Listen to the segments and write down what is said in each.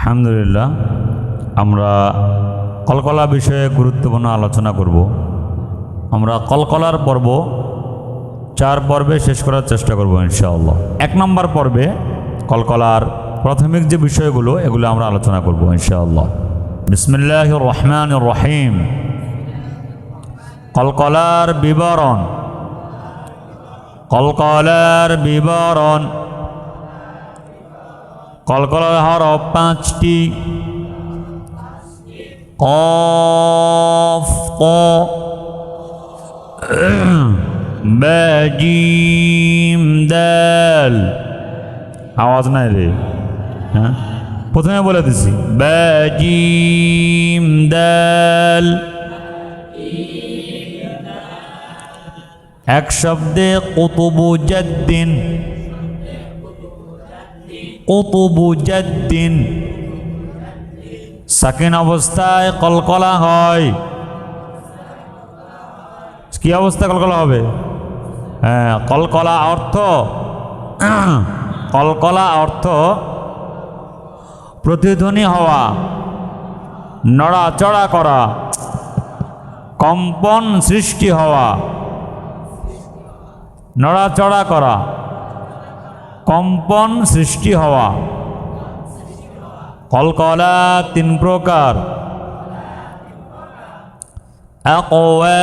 আলহামদুলিল্লাহ, আমরা কলকলা বিষয়ে গুরুত্বপূর্ণ আলোচনা করব। আমরা কলকলার পর্ব 4 পর্বে শেষ করার চেষ্টা করব ইনশাআল্লাহ। 1 নম্বর পর্বে কলকলার প্রাথমিক যে বিষয়গুলো এগুলো আমরা আলোচনা করব ইনশাআল্লাহ। বিসমিল্লাহির রহমানির রহিম। কলকলার বিবরণ। কলকলার বিবরণ। কলকলার হরফ 5টি। কফ, ক, বা, জিম, দাল। আওয়াজ নাই রে, হ্যাঁ প্রথমে বলে দিছি, বা, জিম, দাল। এক শব্দে কুতুবুজাদ্দিন। কুতুবুজাদ্দিন। সাকিন অবস্থায় কলকলা হয়। কি অবস্থায় কলকলা হবে? হ্যাঁ, কলকলা অর্থ কলকলা অর্থ প্রতিধ্বনি হওয়া, নড়াচড়া করা, কম্পন সৃষ্টি হওয়া। নড়াচড়া করা, কম্পন সৃষ্টি হওয়া। কলকলা 3 প্রকার। আকওয়া,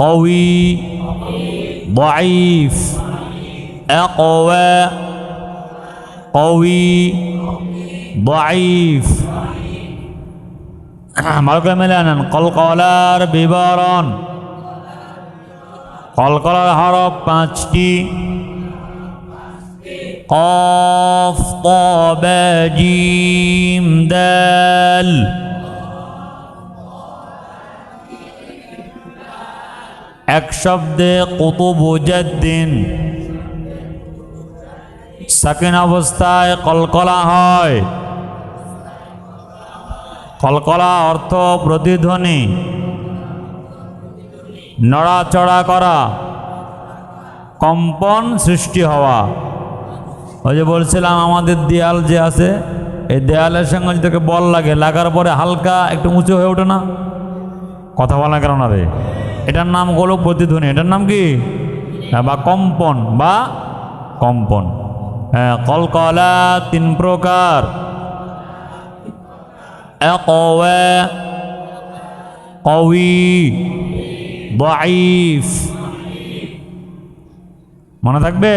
কওয়ি, দাঈফ। আকওয়া, কওয়ি, দাঈফ। ভালো করে মেলে আনেন। কলকলার বিবরণ। কলকলার হরফ 5টি। কফ, ত, বা, জিম, দাল। এক শব্দে কুতুবুজাদ্দিন। সাকিন অবস্থায় কলকলা হয়। কলকলা অর্থ প্রতিধ্বনি, নড়াচড়া করা, কম্পন সৃষ্টি হওয়া। ওই যে বলছিলাম আমাদের দেয়াল যে আছে, এই দেয়ালের সঙ্গে যদি বল লাগে, লাগার পরে হালকা একটু উঁচু হয়ে ওঠে না? কথা বলা কেন না রে? এটার নাম হলো প্রতিধ্বনি। এটার নাম কি? বা কম্পন, বা কম্পন। হ্যাঁ, কলকলা 3 প্রকার। আকওয়া, কওয়ি, দাঈফ। মনে থাকবে?